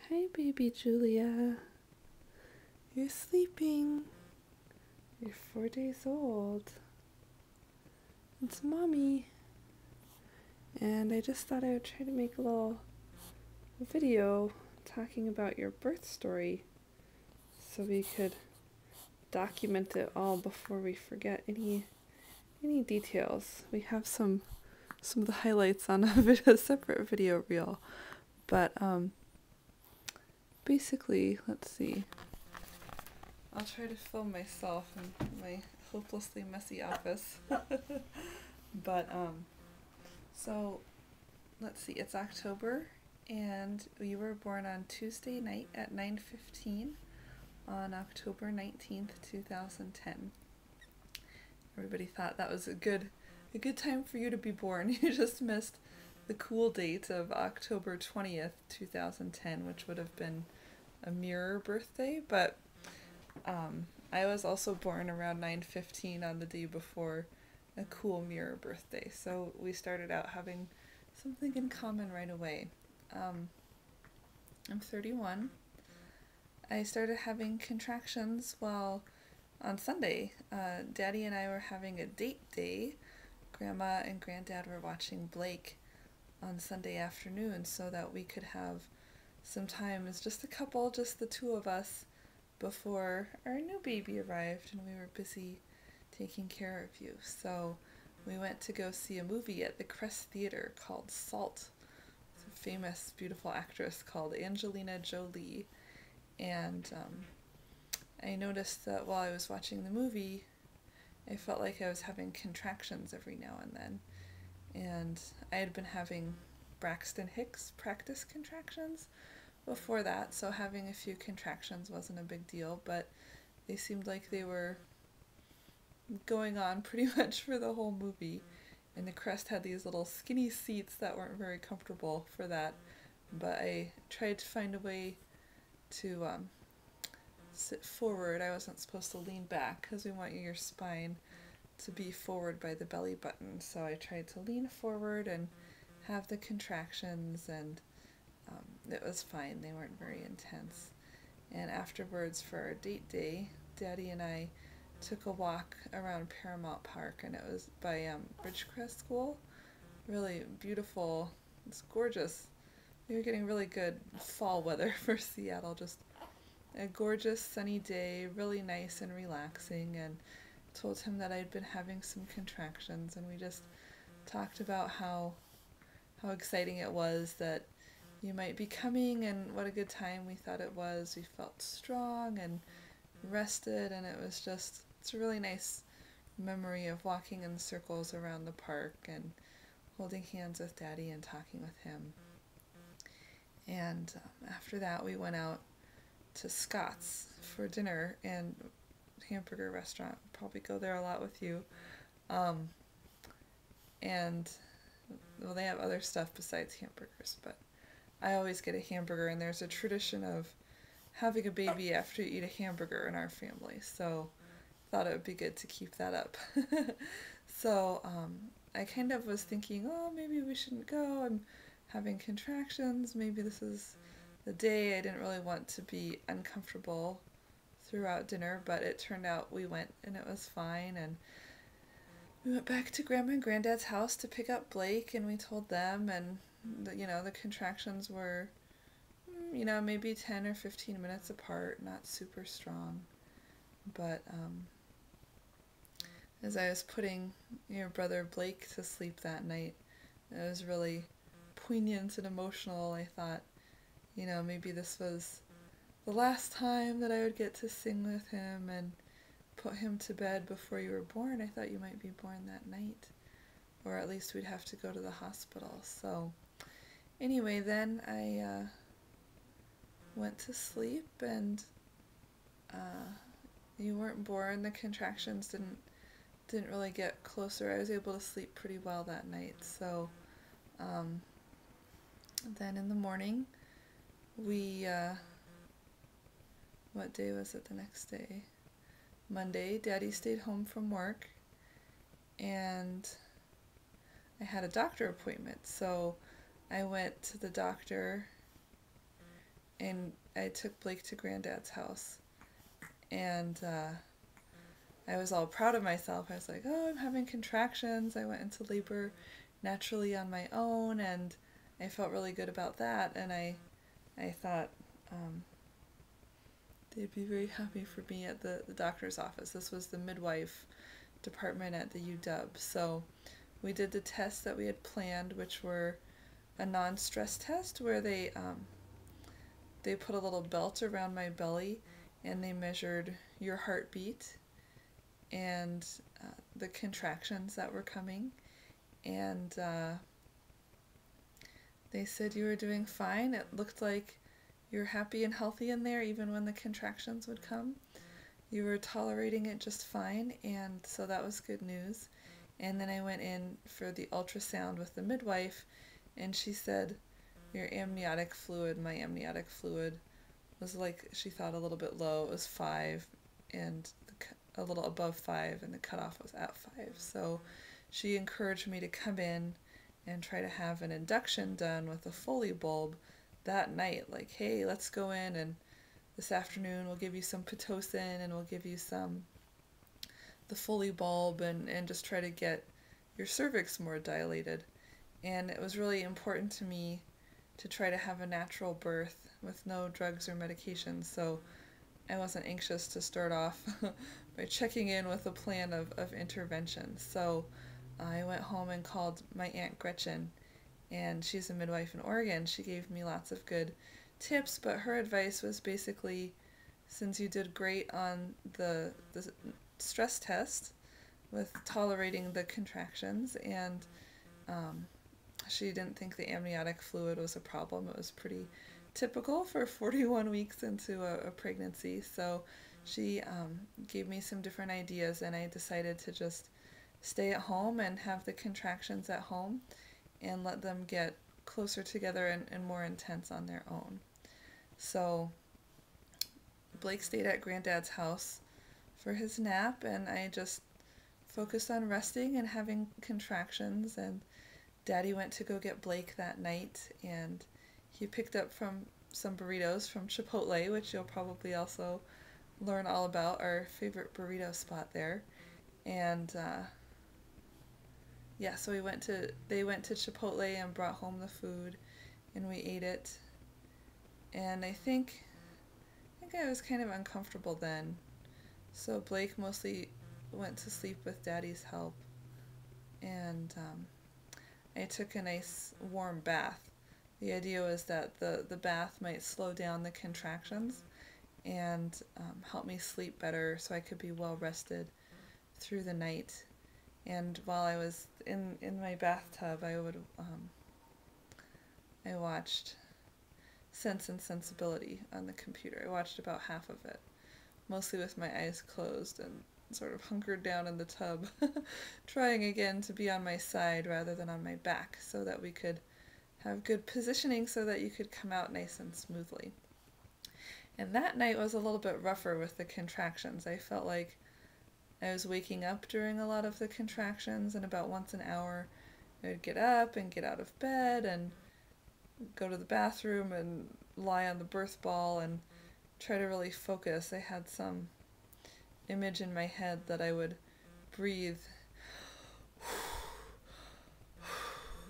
Hi, baby Julia. You're sleeping. You're 4 days old. It's mommy. And I just thought I would try to make a little video talking about your birth story so we could document it all before we forget any details. We have some of the highlights on a separate video reel, but basically, let's see. I'll try to film myself in my hopelessly messy office. But so let's see, it's October and we were born on Tuesday night at 9:15 on October 19th, 2010. Everybody thought that was a good time for you to be born. You just missed the cool date of October 20th, 2010, which would have been a mirror birthday, but I was also born around 9:15 on the day before a cool mirror birthday, so we started out having something in common right away. I'm 31. I started having contractions while on Sunday. Daddy and I were having a date day. Grandma and Granddad were watching Blake on Sunday afternoon so that we could have some time as just a couple, just the two of us, before our new baby arrived and we were busy taking care of you. So we went to go see a movie at the Crest Theater called Salt. It's a famous, beautiful actress called Angelina Jolie. And I noticed that while I was watching the movie, I felt like I was having contractions every now and then. And I had been having Braxton Hicks practice contractions before that, so having a few contractions wasn't a big deal, but they seemed like they were going on pretty much for the whole movie. And the Crest had these little skinny seats that weren't very comfortable for that, but I tried to find a way to sit forward. I wasn't supposed to lean back because we want your spine to be forward by the belly button, so I tried to lean forward and have the contractions, and it was fine. They weren't very intense. And afterwards, for our date day, Daddy and I took a walk around Paramount Park, and it was by Ridgecrest School. Really beautiful. It's gorgeous. We were getting really good fall weather for Seattle. Just a gorgeous sunny day, really nice and relaxing, and told him that I'd been having some contractions, and we just talked about how exciting it was that you might be coming and what a good time we thought it was. We felt strong and rested, and it's a really nice memory of walking in circles around the park and holding hands with Daddy and talking with him. And after that we went out to Scott's for dinner, and hamburger restaurant. Probably go there a lot with you. And well, they have other stuff besides hamburgers, but I always get a hamburger, and there's a tradition of having a baby after you eat a hamburger in our family, so thought it would be good to keep that up. So I kind of was thinking, oh, maybe we shouldn't go. I'm having contractions. Maybe this is the day. I didn't really want to be uncomfortable throughout dinner, but it turned out we went and it was fine. And we went back to Grandma and Granddad's house to pick up Blake, and we told them, and the contractions were, maybe 10 or 15 minutes apart, not super strong. But as I was putting your brother Blake to sleep that night, it was really poignant and emotional. I thought, maybe this was the last time that I would get to sing with him and put him to bed before you were born. I thought you might be born that night, or at least we'd have to go to the hospital. So anyway, then I went to sleep, and you weren't born. The contractions didn't really get closer. I was able to sleep pretty well that night. So then in the morning, we what day was it the next day? Monday. Daddy stayed home from work, and I had a doctor appointment, so I went to the doctor and I took Blake to Granddad's house, and I was all proud of myself. I was like, oh, I'm having contractions. I went into labor naturally on my own, and I felt really good about that. And I thought they'd be very happy for me at the doctor's office. This was the midwife department at the UW. So we did the tests that we had planned, which were a non-stress test where they put a little belt around my belly and they measured your heartbeat and the contractions that were coming, and they said you were doing fine. It looked like you were happy and healthy in there even when the contractions would come. You were tolerating it just fine, and so that was good news. And then I went in for the ultrasound with the midwife, and she said your amniotic fluid, my amniotic fluid, was like, she thought a little bit low. It was 5, and a little above 5, and the cutoff was at 5. So she encouraged me to come in and try to have an induction done with a Foley bulb that night. Like, hey, let's go in, and this afternoon we'll give you some Pitocin, and we'll give you the Foley bulb, and just try to get your cervix more dilated. And it was really important to me to try to have a natural birth with no drugs or medications, so I wasn't anxious to start off by checking in with a plan of intervention. So I went home and called my Aunt Gretchen, and she's a midwife in Oregon. She gave me lots of good tips, but her advice was basically, since you did great on the stress test with tolerating the contractions, and she didn't think the amniotic fluid was a problem. It was pretty typical for 41 weeks into a pregnancy. So she gave me some different ideas, and I decided to just stay at home and have the contractions at home and let them get closer together and more intense on their own. So Blake stayed at Granddad's house for his nap, and I just focused on resting and having contractions, and Daddy went to go get Blake that night, and he picked up some burritos from Chipotle, which you'll probably also learn all about, our favorite burrito spot there. And yeah, so they went to Chipotle and brought home the food, and we ate it. And I think I was kind of uncomfortable then. So Blake mostly went to sleep with Daddy's help, and I took a nice warm bath. The idea was that the bath might slow down the contractions and help me sleep better so I could be well rested through the night. And while I was in my bathtub, I watched Sense and Sensibility on the computer. I watched about half of it, mostly with my eyes closed and sort of hunkered down in the tub, trying again to be on my side rather than on my back so that we could have good positioning so that you could come out nice and smoothly. And that night was a little bit rougher with the contractions. I felt like I was waking up during a lot of the contractions, and about once an hour I would get up and get out of bed and go to the bathroom and lie on the birth ball and try to really focus. I had some image in my head that I would breathe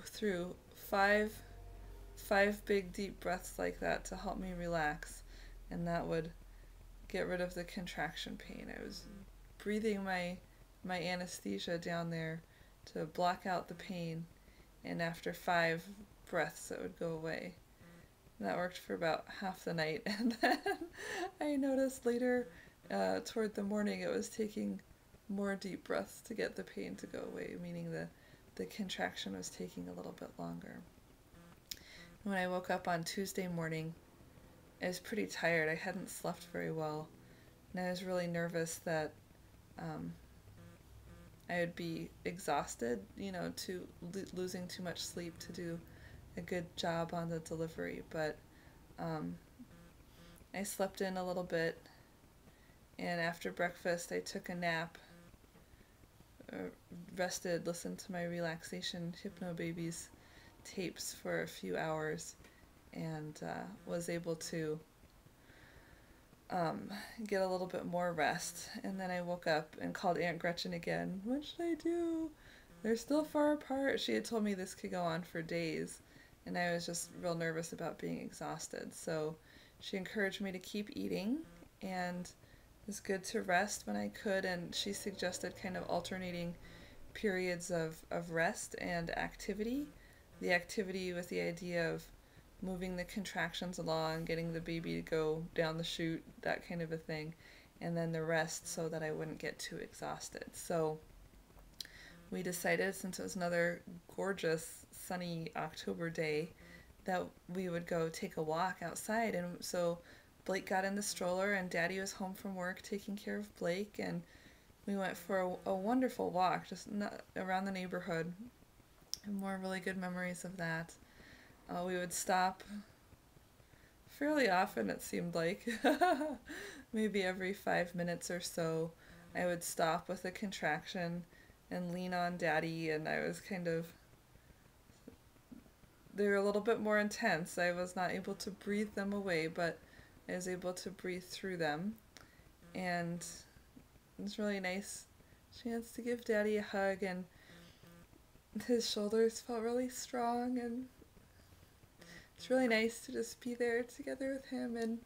through five big deep breaths like that to help me relax, and that would get rid of the contraction pain. I was breathing my anesthesia down there to block out the pain, and after 5 breaths it would go away. And that worked for about half the night, and then I noticed later toward the morning it was taking more deep breaths to get the pain to go away, meaning the contraction was taking a little bit longer. When I woke up on Tuesday morning, I was pretty tired. I hadn't slept very well, and I was really nervous that I would be exhausted, to losing too much sleep to do a good job on the delivery. But I slept in a little bit, and after breakfast I took a nap, rested, listened to my relaxation Hypno Babies tapes for a few hours, and was able to get a little bit more rest. And then I woke up and called Aunt Gretchen again. What should I do? They're still far apart. She had told me this could go on for days, and I was just real nervous about being exhausted. So she encouraged me to keep eating, and it was good to rest when I could, and she suggested kind of alternating periods of rest and activity. The activity with the idea of moving the contractions along, getting the baby to go down the chute, that kind of a thing, and then the rest so that I wouldn't get too exhausted. So we decided, since it was another gorgeous sunny October day, that we would go take a walk outside. And so Blake got in the stroller and Daddy was home from work taking care of Blake, and we went for a wonderful walk just around the neighborhood. And more really good memories of that. We would stop fairly often, it seemed like. Maybe every 5 minutes or so, I would stop with a contraction and lean on Daddy, and I was they were a little bit more intense. I was not able to breathe them away, but I was able to breathe through them. And it was really nice chance to give Daddy a hug, and his shoulders felt really strong, and it's really nice to just be there together with him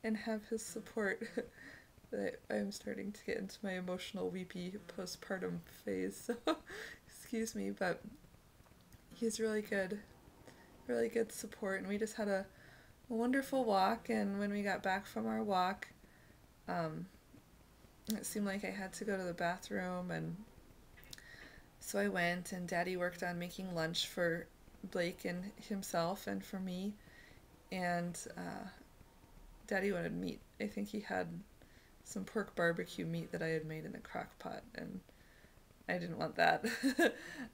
and have his support. I'm starting to get into my emotional weepy postpartum phase, so excuse me, but he's really good support, and we just had a wonderful walk. And when we got back from our walk, it seemed like I had to go to the bathroom, and so I went, and Daddy worked on making lunch for Blake and himself and for me, and Daddy wanted meat. I think he had some pork barbecue meat that I had made in the crock pot, and I didn't want that.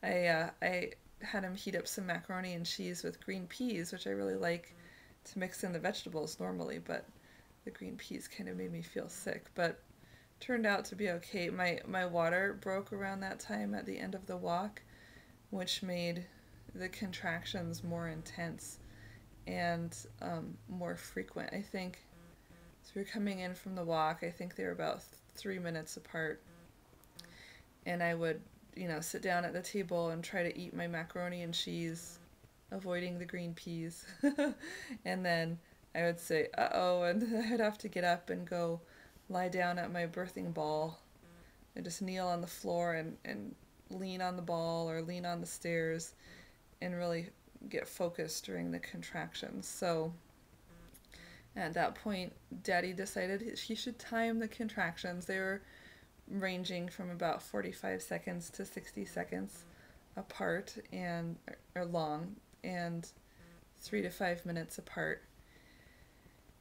I had him heat up some macaroni and cheese with green peas, which I really like to mix in the vegetables normally, but the green peas kind of made me feel sick, but turned out to be okay. My water broke around that time at the end of the walk, which made the contractions more intense and more frequent. I think, so we were coming in from the walk, I think they were about 3 minutes apart, and I would, sit down at the table and try to eat my macaroni and cheese, avoiding the green peas, and then I would say, uh-oh, and I'd have to get up and go lie down at my birthing ball and just kneel on the floor and lean on the ball or lean on the stairs and really get focused during the contractions. So at that point, Daddy decided he should time the contractions. They were ranging from about 45 seconds to 60 seconds apart or long, and 3 to 5 minutes apart.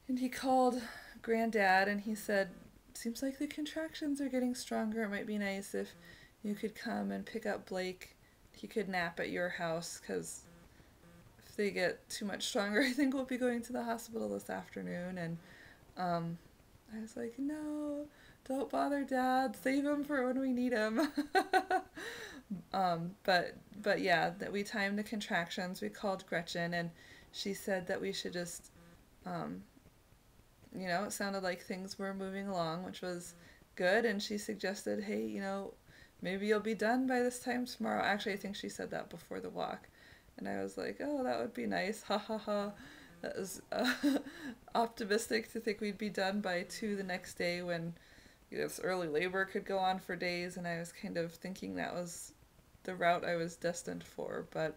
And he called Granddad and he said, seems like the contractions are getting stronger. It might be nice if you could come and pick up Blake. He could nap at your house, because if they get too much stronger, I think we'll be going to the hospital this afternoon. And I was like, no, don't bother Dad. Save him for when we need him. But yeah, that we timed the contractions. We called Gretchen, and she said that we should just, it sounded like things were moving along, which was good. And she suggested, hey, maybe you'll be done by this time tomorrow. Actually, I think she said that before the walk. And I was like, oh, that would be nice. Ha ha ha. That was optimistic to think we'd be done by 2 the next day, when this early labor could go on for days. And I was kind of thinking that was the route I was destined for. But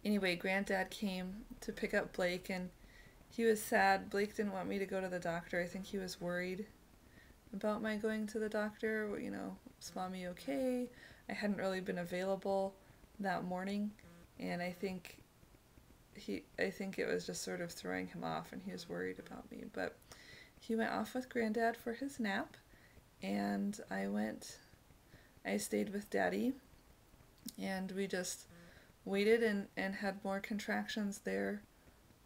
anyway, Granddad came to pick up Blake, and he was sad. Blake didn't want me to go to the doctor. I think he was worried about my going to the doctor. Is Mommy okay? I hadn't really been available that morning, and I think it was just sort of throwing him off, and he was worried about me. But he went off with Granddad for his nap, and I stayed with Daddy, and we just waited and had more contractions there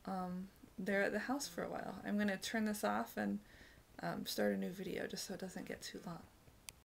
at the house for a while. I'm going to turn this off and start a new video just so it doesn't get too long.